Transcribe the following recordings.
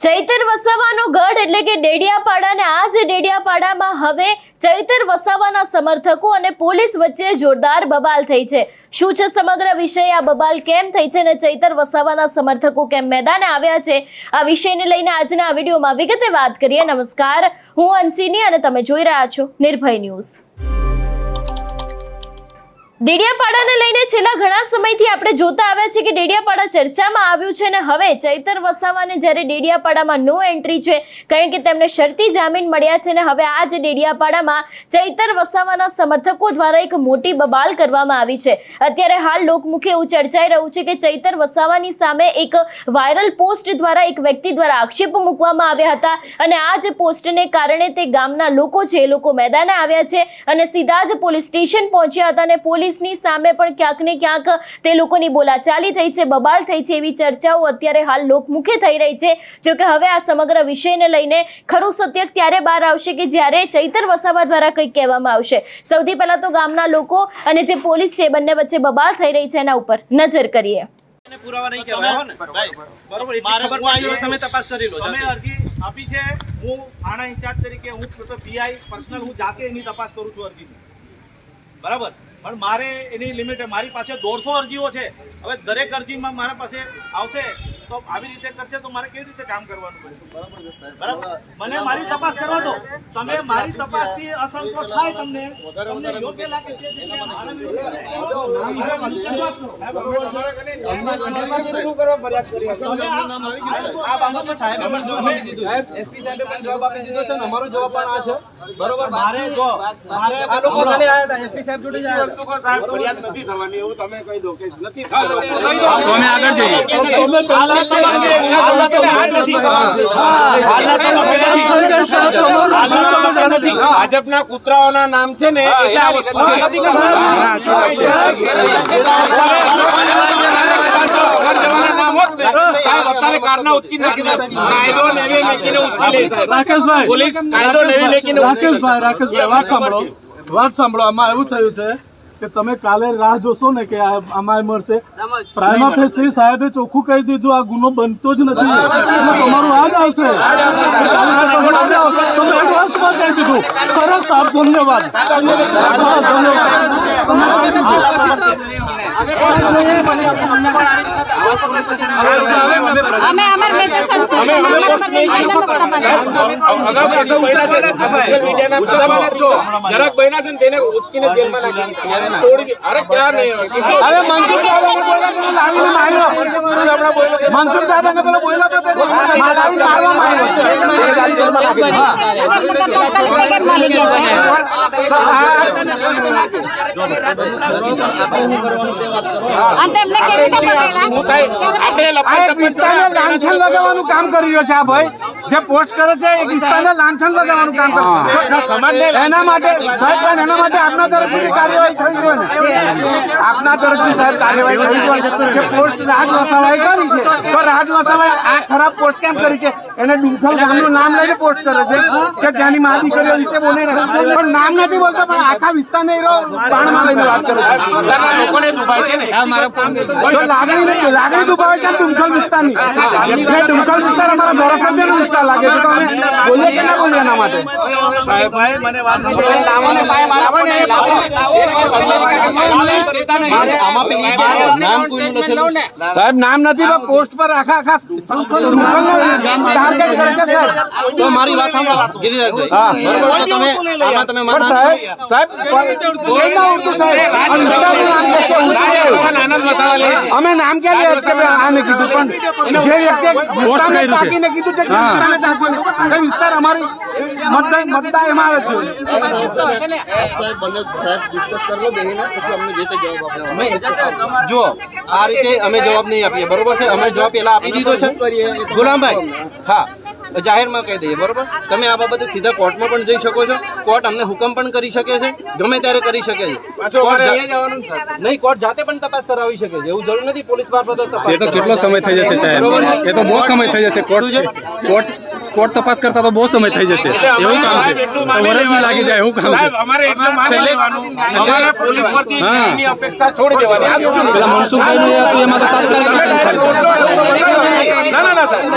ચૈતર વસાવાનો ગઢ એટલે કે ડેડિયાપાડા અને આ જ ડેડિયાપાડામાં હવે ચૈતર વસાવાના સમર્થકો અને પોલીસ વચ્ચે જોરદાર બબાલ થઈ છે। શું છે સમગ્ર વિષય, આ બબાલ કેમ થઈ છે અને ચૈતર વસાવાના સમર્થકો કેમ મેદાને આવ્યા છે, આ વિષયને લઈને આજના આ વિડીયોમાં વિગતે વાત કરીએ। નમસ્કાર, હું અંશિની અને તમે જોઈ રહ્યા છો નિર્ભય ન્યૂઝ। ડેડિયાપાડાને લઈને છેલ્લા ઘણા સમયથી આપણે જોતા આવ્યા છે કે ડેડિયાપાડા ચર્ચામાં આવ્યું છે અને હવે ચૈતર વસાવાને જ્યારે ડેડિયાપાડામાં નો એન્ટ્રી છે કારણ કે તેમને શરતી જામીન મળ્યા છે અને હવે આ જ ડેડિયાપાડામાં ચૈતર વસાવાના સમર્થકો દ્વારા એક મોટી બબાલ કરવામાં આવી છે। અત્યારે હાલ લોકમુખે એવું ચર્ચાઈ રહ્યું છે કે ચૈતર વસાવાની સામે એક વાયરલ પોસ્ટ દ્વારા એક વ્યક્તિ દ્વારા આક્ષેપો મૂકવામાં આવ્યા હતા અને આ જ પોસ્ટને કારણે તે ગામના લોકો છે એ લોકો મેદાને આવ્યા છે અને સીધા જ પોલીસ સ્ટેશન પહોંચ્યા હતા અને પોલીસ ની સામે પણ ક્યાંક ને ક્યાંક તે લોકોની બોલાચાલી થઈ છે, બબાલ થઈ છે, એવી ચર્ચાઓ અત્યારે હાલ લોકમુખે થઈ રહી છે। જો કે હવે આ સમગ્ર વિષયને લઈને ખરું સત્ય ત્યારે બહાર આવશે કે જ્યારે ચૈતર વસાવા દ્વારા કંઈક કહેવામાં આવશે। સૌથી પહેલા તો ગામના લોકો અને જે પોલીસ છે બંને વચ્ચે બબાલ થઈ રહી છે એના ઉપર નજર કરીએ। પુરાવા નહીં કહેવાય ને બરોબર, મારે ખબર પડી તમે તપાસ કરી લો। તમે અરજી આપી છે, હું થાણા ઇન્ચાર્જ તરીકે હું તો પીઆઈ પર્સનલ હું જાતે એની તપાસ કરું છું અરજીની, બરાબર। પણ મારે એની લિમિટ, મારી પાસે 150 અરજીઓ છે। હવે દરેક અરજીમાં મારા પાસે આવશે તો આવી રીતે કરશે તો મારે કેવી રીતે કામ કરવાનું? બરાબર, મને મારી તપાસ કરવા દો। તમે મારી તપાસથી અસંતોષ થાય, તમને યોગ્ય લાગે તે ભાજપના કૂતરાઓના નામ છે ને વાત સાંભળો, આમાં એવું થયું છે કે તમે કાલે રાહ જોશો ને કે આમાં મળશે, પ્રાઇમા ફેસી સાહેબે ચોખ્ખું કહી દીધું આ ગુનો બનતો જ નથી, તમારું આજ આવશે, તમે એડવાન્સમાં કહી દીધું। સરસ સાહેબ, ધન્યવાદ। જરાક બન્યા છે ને તેને ઉચકીને જેલમાં નાખી અરે ક્યાં નહીં મનસુખ દાદાને પેલો બોલ્યો તો લાંછન લગાવવાનું કામ કરી રહ્યો છે આ ભાઈ, જે પોસ્ટ કરે છે એ વિસ્તારને લાંછન લગાવવાનું કામ કરે, એના માટે સાહેબ એના માટે આપના તરફથી કાર્યવાહી થઈ જોઈએ ને, આપના તરફથી સાહેબ કાર્યવાહી થઈ જોઈએ કે પોસ્ટ રાજ વસાવાએ કરી છે તો રાજ વસાવાએ આ ખરાબ પોસ્ટ કેમ કરી છે, એને ડુંખલ ગામનું નામ લઈને પોસ્ટ કરે છે કે ત્યાંની મા દીકરીઓ વિશે બોલે પણ નામ નથી બોલતા, પણ આખા વિસ્તારને બાણમાં લઈને વાત કરે છે, લોકોને દુભાય છે ને લાગણી દુભાવે છે ડુંખલ વિસ્તારની, ડુંખલ વિસ્તાર અમારા ધારાસભ્યનો વિસ્તાર લાગે છે, તો અમે બોલીએ કે ના બોલીએ એના માટે? સાહેબ નામ નથી, પોસ્ટ પર આખા ટાર્ગેટ કરે છે સાહેબ। તો મારી વાત સાંભળો ગિરિરાજભાઈ, અમે નામ ક્યાં લે આને કીધું, પણ જે વ્યક્તિએ તાકીને કીધું છે કે વિસ્તાર અમારી મતદાર એમાં આવે છે। જો આ રીતે અમે જવાબ નહીં આપીએ, બરોબર છે, અમે જવાબ પેલા આપી દીધો છે ગુલામભાઈ, હા જાહેરમાં કહી દઈએ, બરોબર। તમે આ બાબતે સીધા કોર્ટમાં પણ જઈ શકો છો, કોર્ટ અમને હુકમ પણ કરી શકે છે, ગમે ત્યારે કરી શકે છે, નહીં કોર્ટ જાતે પણ તપાસ કરાવી શકે છે, એવું જરૂર નથી પોલીસ મારફત તપાસ। એ તો કેટલો સમય થઈ જશે સાહેબ, એ તો બહુ સમય થઈ જશે, કોર્ટ કોર્ટ તપાસ કરતા તો બહુ સમય થઈ જશે એવું કામ છે તો વરસ બી લાગી જાય એવું કામ છે સાહેબ, અમારે એટલું માની લેવાનું. અમારે પોલીસ પરથી ન્યાયની અપેક્ષા છોડી દેવાની. આ શું? પેલા મનસુખભાઈ નું હતું એમાં તો તાત્કાલિક ના, સાહેબ.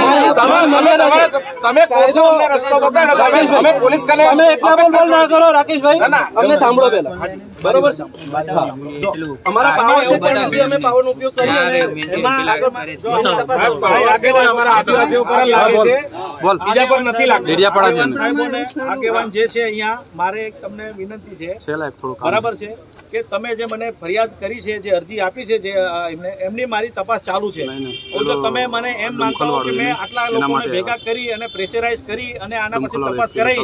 તમે કાયદો અમને રસ્તો બતાવો. અમે પોલીસ કને તમે એકલા બોલ ના કરો રાકેશભાઈ અમને સાંભળો પહેલા બરોબર છે અમારા પાવર છે ત્યાં સુધી અમે પાવરનો ઉપયોગ કરી અને એમાં આગેવાન અમારા આદિવાસીઓ પર લાગે છે. બોલ બીજા પર નથી લાગતું. ડેડિયાપાડા છે સાહેબોને આગેવાન જે છે અહીંયા મારે એક તમને વિનંતી છે બરાબર છે કે તમે જે મને ફરિયાદ કરી છે જે અરજી આપી છે જે એમની મારી તપાસ ચાલુ છે તો તમે મને એમ માનતા હો કે મેં આટલા લોકોને ભેગા કરી અને પ્રેશરાઇઝ કરી અને આના પછી તપાસ કરાઈ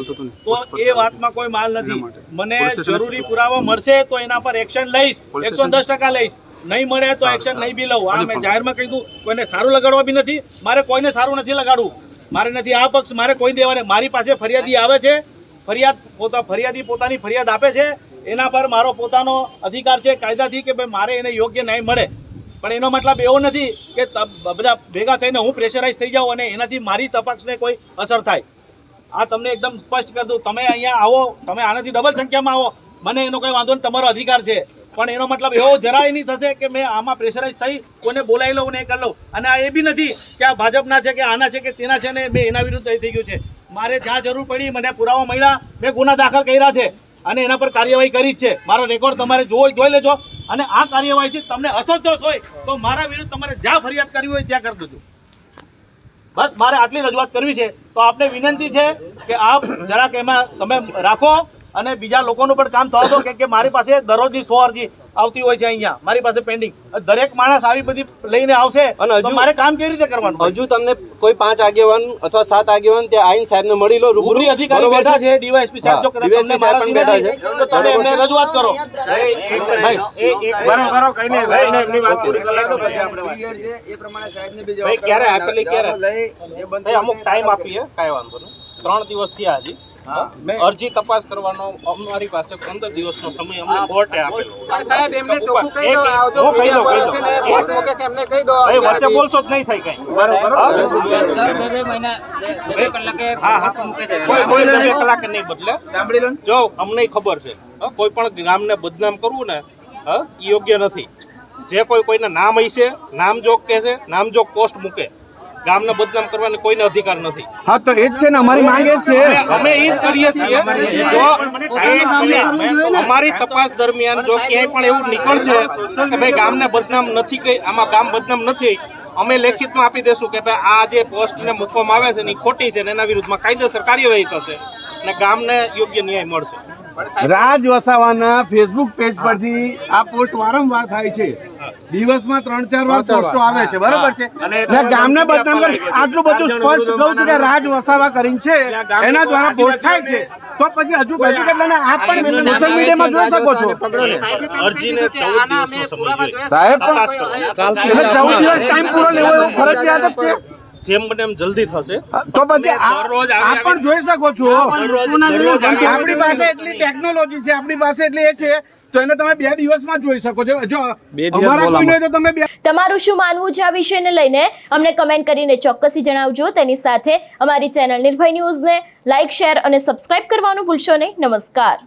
તો એ વાતમાં કોઈ માલ નથી મને જરૂરી પુરાવા મળશે તો એના પર એક્શન લઈશ 110% લઈશ નહીં મળે તો એક્શન નહીં બી લઉં આ મેં જાહેરમાં કહી દઉં કોઈને સારું લગાડવા બી નથી મારે કોઈને સારું નથી લગાડવું મારે નથી આ પક્ષ મારે કોઈ દેવાને મારી પાસે ફરિયાદી આવે છે ફરિયાદી પોતાની ફરિયાદ આપે છે એના પર મારો પોતાનો અધિકાર છે કાયદાથી કે ભાઈ મારે એને યોગ્ય ન્યાય મળે પણ એનો મતલબ એવો નથી કે બધા ભેગા થઈને હું પ્રેશરાઇઝ થઈ જાઉં અને એનાથી મારી તપાસને કોઈ અસર થાય આ તમને એકદમ સ્પષ્ટ કરી દઉં તમે અહીંયા આવો તમે આનાથી ડબલ સંખ્યામાં આવો મને એનો કોઈ વાંધો નહીં તમારો અધિકાર છે પણ એનો મતલબ એવો જરાય નહીં થશે કે મેં આમાં પ્રેશરાઇઝ થઈ કોઈને બોલાવી લઉં ને એ કરી લઉં અને આ એ બી નથી કે આ ભાજપના છે કે આના છે કે તેના છે ને મેં એના વિરુદ્ધ થઈ ગયું છે મારે જ્યાં જરૂર પડી મને પુરાવા મળ્યા મેં ગુના દાખલ કર્યા છે અને એના પર કાર્યવાહી કરી જ છે મારો રેકોર્ડ તમારે જોઈ લેજો અને આ કાર્યવાહીથી તમને અસંતોષ હોય તો મારા વિરુદ્ધ તમારે જ્યાં ફરિયાદ કરવી હોય ત્યાં કરી દેજો બસ મારે આટલી રજૂઆત કરવી છે તો આપને વિનંતી છે કે આપ જરાક એમાં તમે રાખો અને બીજા લોકોનું પણ કામ થવા દો કે મારી પાસે દરરોજની 100 અરજી આવતી હોય છે અહીંયા મારી પાસે પેન્ડિંગ દરેક માણસ આવી બધી લઈને આવશે અને તો મારે કામ કેવી રીતે કરવાનું હજુ તમને કોઈ 5 આગેવાન અથવા 7 આગેવાન ત્યાં આઈન સાહેબને મળી લો રૂબરૂ અધિકારી બેઠા છે ડીવાયએસપી સાહેબ જો કદાચ તમને મારાથી બેઠા છે. નથી, તો તમે એમને રજૂઆત કરો ક્યારે આપેલી ક્યારે અમુક ટાઈમ આપીએ કાંઈ વાંધો નહીં 3 દિવસ થયા હજી અરજી તપાસ કરવાનો અમારી પાસે 15 દિવસનો સમય અમને કોર્ટે આપેલો સાહેબ એમને ચોખ્ખું કહી દો આ જો મીડિયા પર છે ને પોસ્ટ મૂકે છે એમને કહી દો વચ્ચે બોલશો જ નહીં થાય કઈ કોઈ 2 કલાકે નહીં બદલે સાંભળી લો જો અમને ખબર છે કોઈ પણ ગામને બદનામ કરવું ને એ યોગ્ય નથી જે કોઈના નામ હશે નામ જોગ કે છે નામ જોગ પોસ્ટ મૂકે ગામને બદનામ કરવાનો કોઈને અધિકાર નથી હા તો એ જ છે ને અમારી માંગ એ જ છે અમે એ જ કરીએ છીએ જો અમારી તપાસ દરમિયાન જો ક્યાંય પણ એવું નીકળશે કે ભાઈ ગામને બદનામ નથી કે આમાં ગામ બદનામ નથી અમે લેખિતમાં આપી દેશું કે ભાઈ આ જે પોસ્ટને મૂકવામાં આવે છે ને એ ખોટી છે ને એના વિરુદ્ધમાં કાયદેસર કાર્યવાહી થશે અને ગામને યોગ્ય ન્યાય મળશે રાજ વસાવાના ફેસબુક પેજ પરથી આ પોસ્ટ વારંવાર થાય છે દિવસમાં 3-4 વાર પોસ્ટો આવે છે બરોબર છે એટલે ગામને બદનામ કરી આટલું બધું સ્પષ્ટ કહું છું કે રાજ વસાવા કરીને છે એના દ્વારા પોસ્ટ થાય છે તો પછી હજુ કેટલાને આપ પણ સોશિયલ મીડિયામાં જોઈ શકો છો અરજીને 14 દિવસનો સમય જોઈએ સાહેબ 14 દિવસ ટાઈમ પૂરો લેવો એવું ફરજિયાત જ છે જેમ બને એમ જલ્દી થશે તો પછી આપ પણ જોઈ શકો છો આપણી પાસે એટલી ટેકનોલોજી છે આપણી પાસે એટલી એ છે તો એને તમે 2 દિવસમાં જોઈ શકો છો જો અમારા કોઈને તો તમે તમારું શું માનવું છે આ વિષયને લઈને અમને કમેન્ટ કરીને ચોક્કસથી જણાવજો તેની સાથે અમારી ચેનલ નિર્ભય ન્યૂઝને લાઇક શેર અને સબસ્ક્રાઇબ કરવાનું ભૂલશો નહીં નમસ્કાર.